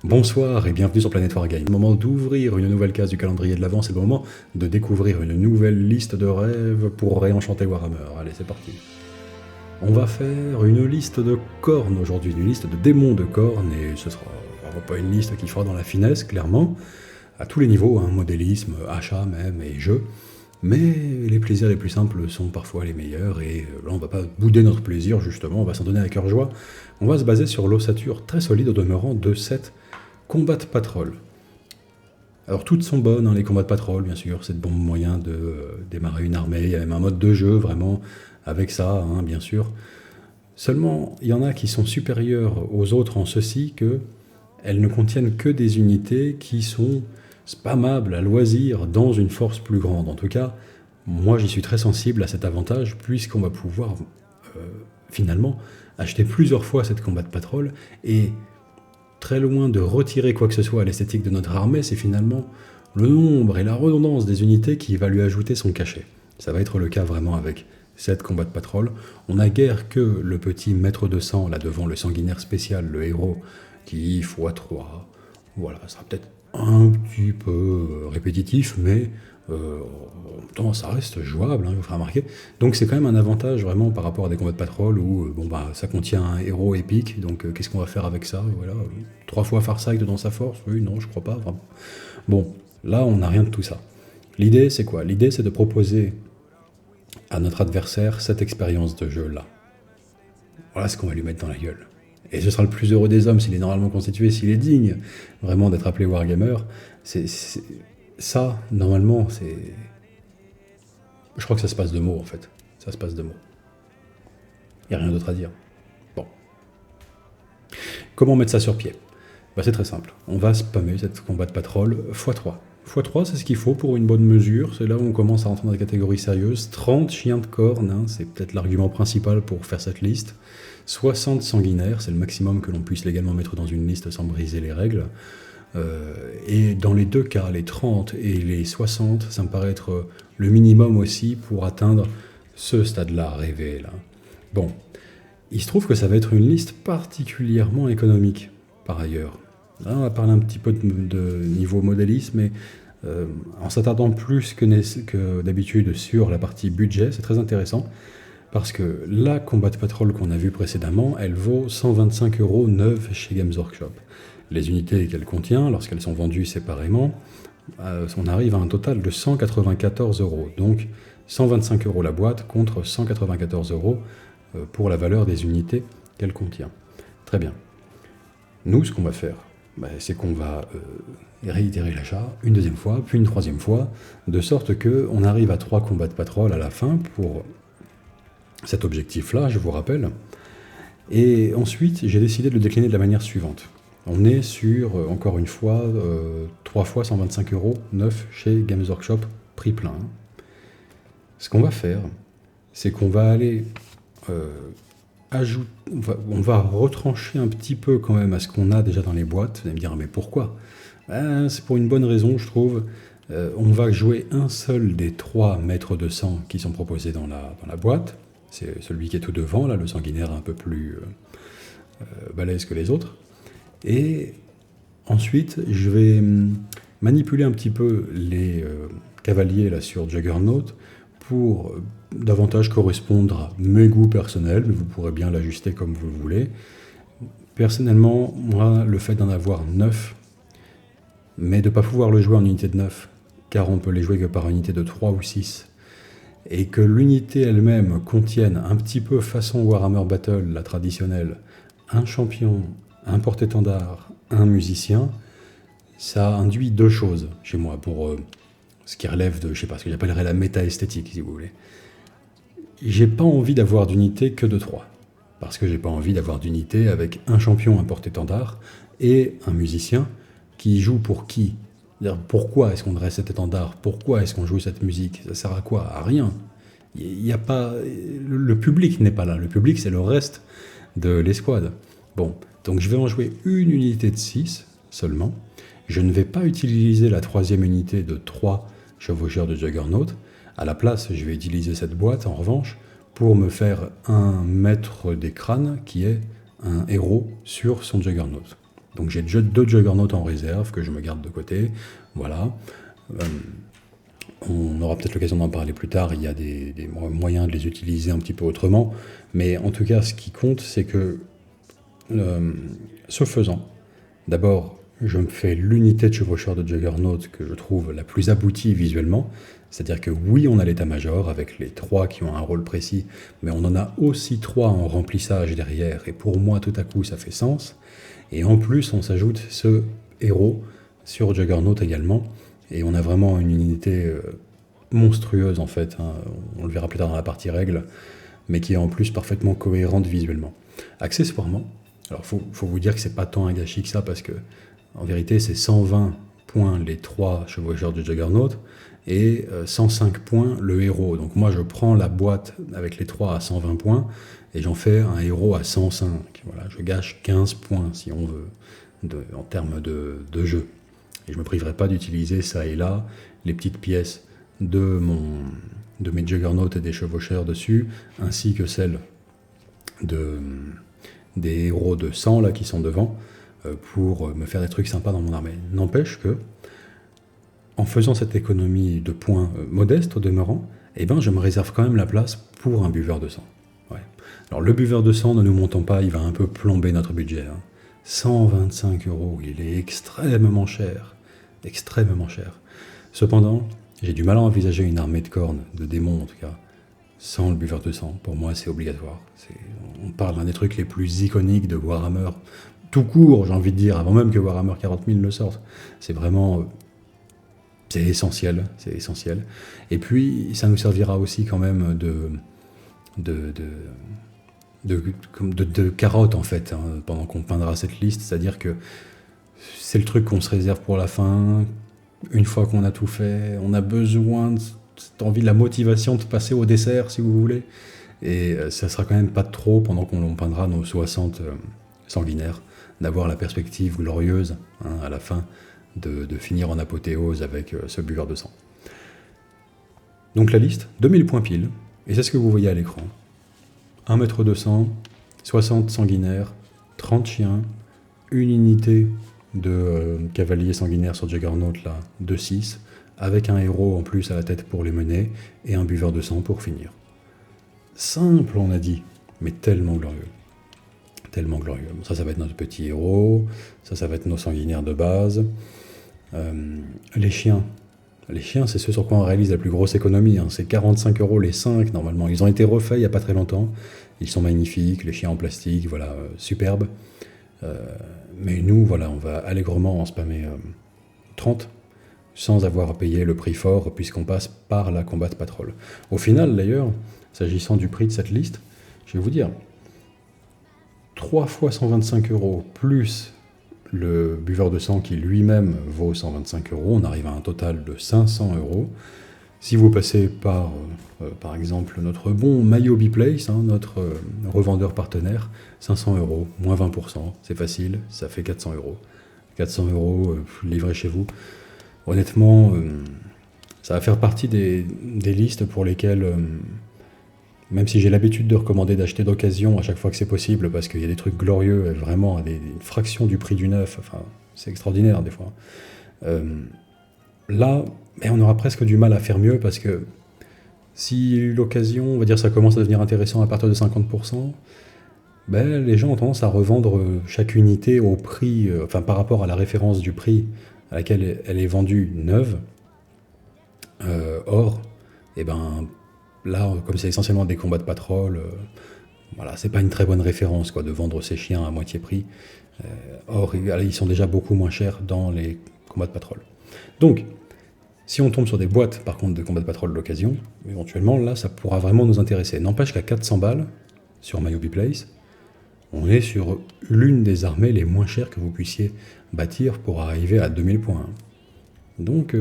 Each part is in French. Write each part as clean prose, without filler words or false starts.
Bonsoir et bienvenue sur Planète Wargame. C'est le moment d'ouvrir une nouvelle case du calendrier de l'Avent, c'est le moment de découvrir une nouvelle liste de rêves pour réenchanter Warhammer. Allez, c'est parti. On va faire une liste de cornes aujourd'hui, une liste de démons de cornes, et ce sera vraiment pas une liste qui fera dans la finesse, clairement, à tous les niveaux, modélisme, achat même et jeu. Mais les plaisirs les plus simples sont parfois les meilleurs, et là on va pas bouder notre plaisir, justement, on va s'en donner à cœur joie. On va se baser sur l'ossature très solide au demeurant de 7 Combat Patrol. Alors toutes sont bonnes, les combats de patrol, bien sûr, c'est de bons moyens de démarrer une armée, il y a même un mode de jeu vraiment avec ça, bien sûr. Seulement, il y en a qui sont supérieures aux autres en ceci que elles ne contiennent que des unités qui sont spammables à loisir dans une force plus grande. En tout cas, moi j'y suis très sensible à cet avantage puisqu'on va pouvoir finalement acheter plusieurs fois cette combat de patrol et très loin de retirer quoi que ce soit à l'esthétique de notre armée, c'est finalement le nombre et la redondance des unités qui va lui ajouter son cachet. Ça va être le cas vraiment avec cette combat de patrol. On n'a guère que le petit maître de sang là devant le sanguinaire spécial, le héros, qui x3. Voilà, ça sera peut-être un petit peu répétitif, mais en même temps ça reste jouable, il vous fera remarquer. Donc c'est quand même un avantage vraiment par rapport à des combats de patrol où ça contient un héros épique, donc qu'est-ce qu'on va faire avec ça? Voilà, 3 fois Farsight dans sa force? Oui, non, je crois pas. Vraiment. Bon, là on n'a rien de tout ça. L'idée c'est quoi? L'idée c'est de proposer à notre adversaire cette expérience de jeu là. Voilà ce qu'on va lui mettre dans la gueule. Et ce sera le plus heureux des hommes s'il est normalement constitué, s'il est digne vraiment d'être appelé Wargamer. Ça, normalement, c'est... Je crois que ça se passe de mots, en fait. Ça se passe de mots. Il n'y a rien d'autre à dire. Bon. Comment mettre ça sur pied? C'est très simple. On va spammer cette combat de patrol x3. x3, c'est ce qu'il faut pour une bonne mesure. C'est là où on commence à rentrer dans des catégories sérieuses. 30 chiens de cornes, c'est peut-être l'argument principal pour faire cette liste. 60 sanguinaires, c'est le maximum que l'on puisse légalement mettre dans une liste sans briser les règles. Et dans les deux cas, les 30 et les 60, ça me paraît être le minimum aussi pour atteindre ce stade-là, rêvé. Là. Bon, il se trouve que ça va être une liste particulièrement économique, par ailleurs. Là, on va parler un petit peu de niveau modélisme, mais en s'attardant plus que d'habitude sur la partie budget, c'est très intéressant, parce que la Combat Patrol qu'on a vue précédemment, elle vaut 125 € neuve chez Games Workshop. Les unités qu'elle contient, lorsqu'elles sont vendues séparément, on arrive à un total de 194 €. Donc 125 € la boîte contre 194 € pour la valeur des unités qu'elle contient. Très bien. Nous, ce qu'on va faire, c'est qu'on va réitérer l'achat une deuxième fois, puis une troisième fois, de sorte qu'on arrive à 3 combats de patrol à la fin pour cet objectif-là, je vous rappelle. Et ensuite, j'ai décidé de le décliner de la manière suivante. On est sur, encore une fois, 3 fois 125 € neuf chez Games Workshop, prix plein. Ce qu'on va faire, c'est qu'on va aller on va retrancher un petit peu quand même à ce qu'on a déjà dans les boîtes. Vous allez me dire, mais pourquoi? C'est pour une bonne raison, je trouve. On va jouer un seul des 3 mètres de sang qui sont proposés dans la boîte. C'est celui qui est tout devant, là, le sanguinaire un peu plus balèze que les autres. Et ensuite, je vais manipuler un petit peu les cavaliers là, sur Juggernaut pour davantage correspondre à mes goûts personnels, mais vous pourrez bien l'ajuster comme vous le voulez. Personnellement, moi, le fait d'en avoir 9, mais de ne pas pouvoir le jouer en unité de 9, car on peut les jouer que par unité de 3 ou 6, et que l'unité elle-même contienne un petit peu façon Warhammer Battle, la traditionnelle, un champion, un porte-étendard, un musicien, ça induit 2 choses chez moi, pour ce qui relève de, je sais pas, ce que j'appellerais la méta-esthétique, si vous voulez. J'ai pas envie d'avoir d'unité que de 3, parce que j'ai pas envie d'avoir d'unité avec un champion, un porte-étendard, et un musicien qui joue pour qui? Pourquoi est-ce qu'on dresse cet étendard? Pourquoi est-ce qu'on joue cette musique? Ça sert à quoi? À rien. Il y a pas, le public n'est pas là, le public c'est le reste de l'escouade. Bon, donc je vais en jouer une unité de 6 seulement. Je ne vais pas utiliser la 3e unité de 3 chevaucheurs de Juggernaut. À la place, je vais utiliser cette boîte en revanche pour me faire un maître des crânes qui est un héros sur son Juggernaut. Donc j'ai deux Juggernauts en réserve que je me garde de côté. Voilà. On aura peut-être l'occasion d'en parler plus tard, il y a des moyens de les utiliser un petit peu autrement, mais en tout cas ce qui compte c'est que ce faisant, d'abord je me fais l'unité de chevaucheur de Juggernaut que je trouve la plus aboutie visuellement, c'est-à-dire que oui on a l'état-major avec les 3 qui ont un rôle précis, mais on en a aussi 3 en remplissage derrière, et pour moi tout à coup ça fait sens, et en plus on s'ajoute ce héros sur Juggernaut également, et on a vraiment une unité monstrueuse en fait, hein. On le verra plus tard dans la partie règles, mais qui est en plus parfaitement cohérente visuellement. Accessoirement, alors faut vous dire que c'est pas tant un gâchis que ça, parce que en vérité c'est 120 points les 3 chevaucheurs du Juggernaut, et 105 points le héros. Donc moi je prends la boîte avec les 3 à 120 points, et j'en fais un héros à 105. Voilà, je gâche 15 points si on veut, en termes de jeu. Et je ne me priverai pas d'utiliser ça et là les petites pièces de mes Juggernauts et des chevaucheurs dessus, ainsi que celles des héros de sang là, qui sont devant, pour me faire des trucs sympas dans mon armée. N'empêche que, en faisant cette économie de points modeste au demeurant, eh ben, je me réserve quand même la place pour un buveur de sang. Ouais. Alors le buveur de sang, ne nous montons pas, il va un peu plomber notre budget. 125 €, il est extrêmement cher. Extrêmement cher. Cependant, j'ai du mal à envisager une armée de cornes, de démons en tout cas, sans le buveur de sang. Pour moi, c'est obligatoire. On parle d'un des trucs les plus iconiques de Warhammer, tout court, j'ai envie de dire, avant même que Warhammer 40 000 le sorte. C'est vraiment... c'est essentiel, c'est essentiel. Et puis, ça nous servira aussi quand même de carotte en fait, hein, pendant qu'on peindra cette liste, c'est-à-dire que c'est le truc qu'on se réserve pour la fin. Une fois qu'on a tout fait, on a besoin de cette envie, de la motivation de passer au dessert, si vous voulez. Et ça sera quand même pas trop, pendant qu'on peindra nos 60 sanguinaires, d'avoir la perspective glorieuse, hein, à la fin, de finir en apothéose avec ce buveur de sang. Donc la liste, 2000 points pile, et c'est ce que vous voyez à l'écran. 1,2 m, 60 sanguinaires, 30 chiens, une unité de cavaliers sanguinaires sur Juggernaut, là, de 6, avec un héros en plus à la tête pour les mener, et un buveur de sang pour finir. Simple, on a dit, mais tellement glorieux. Tellement glorieux. Bon, ça va être notre petit héros, ça va être nos sanguinaires de base. Les chiens, c'est ceux sur quoi on réalise la plus grosse économie, hein. C'est 45 € les 5, normalement. Ils ont été refaits il n'y a pas très longtemps. Ils sont magnifiques, les chiens en plastique, voilà, superbes. Mais nous, voilà, on va allègrement en spammer 30, sans avoir payé le prix fort, puisqu'on passe par la combat patrol. Au final, d'ailleurs, s'agissant du prix de cette liste, je vais vous dire, 3 fois 125 € plus le buveur de sang qui lui-même vaut 125 €, on arrive à un total de 500 €. Si vous passez par exemple, notre bon Mayo Biplace, hein, notre revendeur partenaire, 500 €, moins 20%, c'est facile, ça fait 400 €. 400 € livrés chez vous. Honnêtement, ça va faire partie des listes pour lesquelles, même si j'ai l'habitude de recommander d'acheter d'occasion à chaque fois que c'est possible, parce qu'il y a des trucs glorieux, vraiment à une fraction du prix du neuf, enfin, c'est extraordinaire des fois. Là, mais on aura presque du mal à faire mieux, parce que si l'occasion, on va dire, ça commence à devenir intéressant à partir de 50%, ben, les gens ont tendance à revendre chaque unité au prix, enfin par rapport à la référence du prix à laquelle elle est vendue neuve. Or, et ben, là, comme c'est essentiellement des combats de patrol, voilà, c'est pas une très bonne référence, quoi, de vendre ces chiens à moitié prix. Or, ils sont déjà beaucoup moins chers dans les combats de patrol. Donc, si on tombe sur des boîtes, par contre, de combats de patrol d'occasion, éventuellement, là, ça pourra vraiment nous intéresser. N'empêche qu'à 400 balles, sur Mayo Biplace, on est sur l'une des armées les moins chères que vous puissiez bâtir pour arriver à 2000 points. Donc,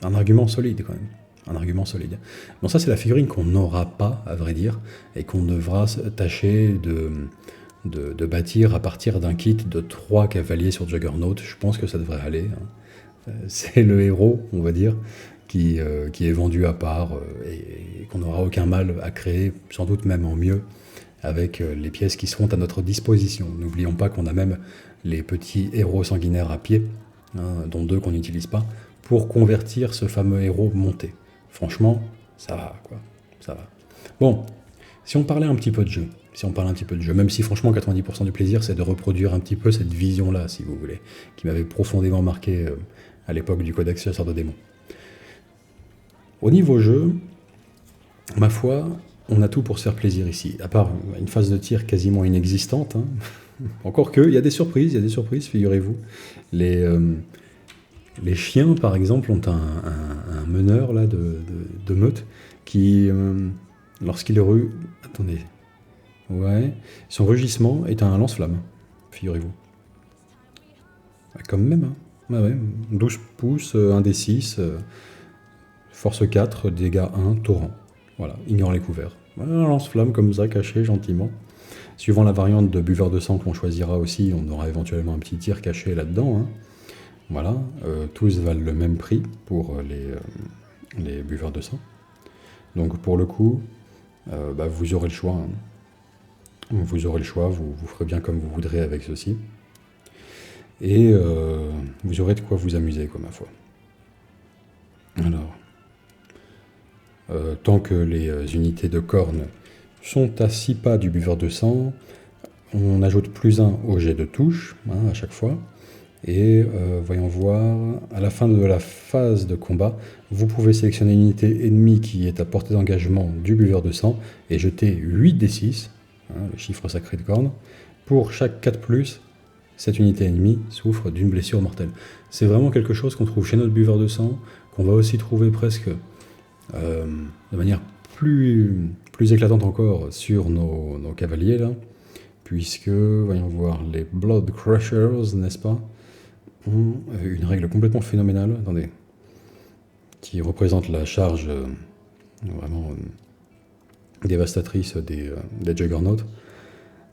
un argument solide, quand même. Un argument solide. Bon, ça, c'est la figurine qu'on n'aura pas, à vrai dire, et qu'on devra tâcher de bâtir à partir d'un kit de 3 cavaliers sur Juggernaut. Je pense que ça devrait aller, hein. C'est le héros, on va dire, qui est vendu à part, et qu'on n'aura aucun mal à créer, sans doute même en mieux, avec les pièces qui seront à notre disposition. N'oublions pas qu'on a même les petits héros sanguinaires à pied, hein, dont 2 qu'on n'utilise pas, pour convertir ce fameux héros monté. Franchement, ça va, quoi. Ça va. Bon, si on parlait un petit peu de jeu, même si franchement 90% du plaisir c'est de reproduire un petit peu cette vision-là, si vous voulez, qui m'avait profondément marqué à l'époque du Codex Chasseur de Démons. Au niveau jeu, ma foi, on a tout pour se faire plaisir ici, à part une phase de tir quasiment inexistante, hein. Encore que, il y a des surprises, figurez-vous. Les chiens, par exemple, ont un meneur là, de meute qui, lorsqu'il rue... Attendez. Ouais. Son rugissement est un lance-flamme, figurez-vous. Comme même, hein. Ah ouais, 12 pouces, 1d6, force 4, dégâts 1, torrent. Voilà, ignore les couverts. Voilà, un lance-flamme comme ça, caché gentiment. Suivant la variante de buveur de sang que l'on choisira aussi, on aura éventuellement un petit tir caché là-dedans, hein. Voilà, tous valent le même prix pour les buveurs de sang. Donc pour le coup, vous aurez le choix, hein. Vous aurez le choix, vous ferez bien comme vous voudrez avec ceci. Et vous aurez de quoi vous amuser, quoi, ma foi. Alors, tant que les unités de cornes sont à 6 pas du buveur de sang, on ajoute +1 au jet de touche, hein, à chaque fois. Et voyons voir, à la fin de la phase de combat, vous pouvez sélectionner une unité ennemie qui est à portée d'engagement du buveur de sang et jeter 8d6, hein, le chiffre sacré de corne. Pour chaque 4+, cette unité ennemie souffre d'une blessure mortelle. C'est vraiment quelque chose qu'on trouve chez notre buveur de sang, qu'on va aussi trouver presque de manière plus éclatante encore sur nos cavaliers, là, puisque, voyons voir, les Blood Crushers, n'est-ce pas, ont une règle complètement phénoménale, attendez, qui représente la charge vraiment dévastatrice des Juggernauts.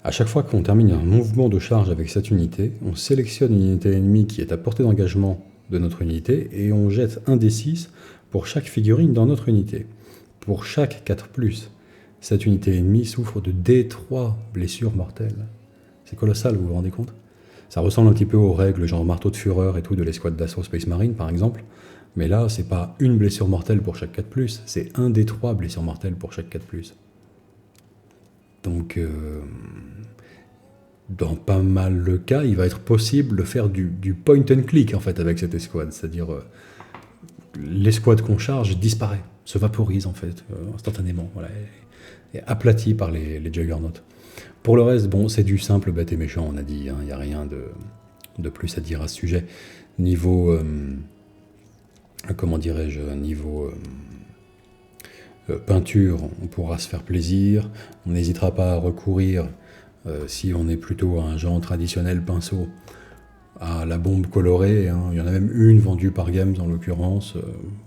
À chaque fois qu'on termine un mouvement de charge avec cette unité, on sélectionne une unité ennemie qui est à portée d'engagement de notre unité et on jette 1d6 pour chaque figurine dans notre unité. Pour chaque 4+, cette unité ennemie souffre de D3 blessures mortelles. C'est colossal, vous vous rendez compte? Ça ressemble un petit peu aux règles genre marteau de fureur et tout de l'escouade d'assaut Space Marine par exemple, mais là c'est pas une blessure mortelle pour chaque 4+, c'est 1d3 blessures mortelles pour chaque 4+. Donc, dans pas mal de cas, il va être possible de faire du point and click en fait avec cette escouade, c'est-à-dire l'escouade qu'on charge disparaît, se vaporise en fait instantanément, voilà, et aplati par les Juggernauts. Pour le reste, bon, c'est du simple bête et méchant, on a dit, hein, il n'y a rien de plus à dire à ce sujet. Niveau, comment dirais-je, niveau peinture, on pourra se faire plaisir, on n'hésitera pas à recourir, si on est plutôt un genre traditionnel pinceau, à la bombe colorée, hein. Il y en a même une vendue par Games en l'occurrence.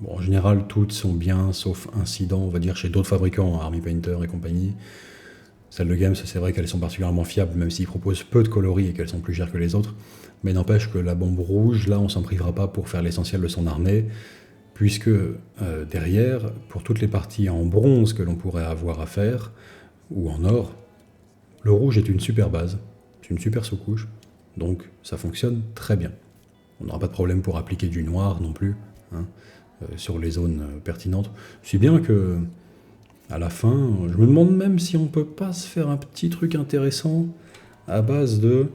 Bon, en général, toutes sont bien, sauf incident, on va dire, chez d'autres fabricants, Army Painter et compagnie. Celles de Games, c'est vrai qu'elles sont particulièrement fiables, même s'ils proposent peu de coloris et qu'elles sont plus chères que les autres. Mais n'empêche que la bombe rouge, là, on s'en privera pas pour faire l'essentiel de son armée, puisque derrière, pour toutes les parties en bronze que l'on pourrait avoir à faire, ou en or, le rouge est une super base, c'est une super sous-couche, donc ça fonctionne très bien. On n'aura pas de problème pour appliquer du noir non plus, hein, sur les zones pertinentes. Si bien que, à la fin, je me demande même si on peut pas se faire un petit truc intéressant à base de,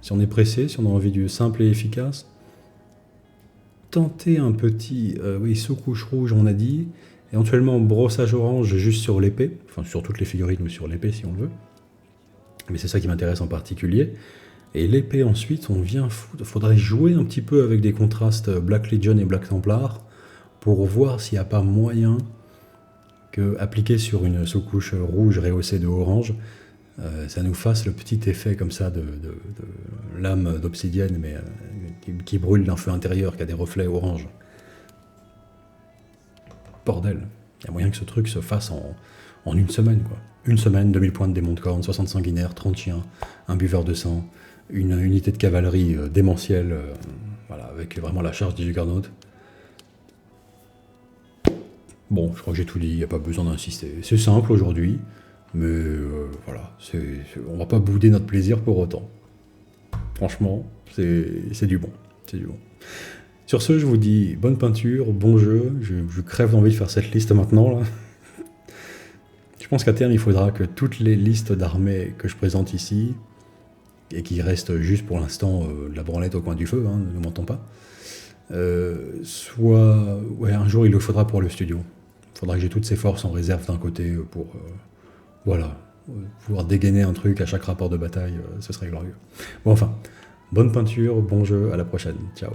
si on est pressé, si on a envie du simple et efficace, tenter un petit sous-couche rouge, on a dit, éventuellement brossage orange juste sur l'épée, enfin sur toutes les figurines ou sur l'épée si on veut, mais c'est ça qui m'intéresse en particulier. Et l'épée ensuite, on vient foutre, faudrait jouer un petit peu avec des contrastes Black Legion et Black Templar pour voir s'il n'y a pas moyen que, appliqué sur une sous-couche rouge rehaussée de orange, ça nous fasse le petit effet comme ça de lame d'obsidienne, mais qui brûle d'un feu intérieur, qui a des reflets orange. Bordel, il y a moyen que ce truc se fasse en une semaine, quoi. Une semaine, 2000 points de démon de corne, 60 sanguinaires, 30 chiens, un buveur de sang, une unité de cavalerie démentielle, voilà, avec vraiment la charge des Juggernauts. Bon, je crois que j'ai tout dit, il n'y a pas besoin d'insister. C'est simple aujourd'hui, Mais voilà, on va pas bouder notre plaisir pour autant. Franchement, c'est du bon. C'est du bon. Sur ce, je vous dis bonne peinture, bon jeu. Je crève d'envie de faire cette liste maintenant, là. Je pense qu'à terme, il faudra que toutes les listes d'armées que je présente ici, et qui restent juste pour l'instant de la branlette au coin du feu, hein, ne mentons pas, soit... Ouais, un jour, il le faudra pour le studio. Il faudra que j'ai toutes ces forces en réserve d'un côté pour... voilà. Pouvoir dégainer un truc à chaque rapport de bataille, ce serait glorieux. Bon, enfin, bonne peinture, bon jeu, à la prochaine. Ciao.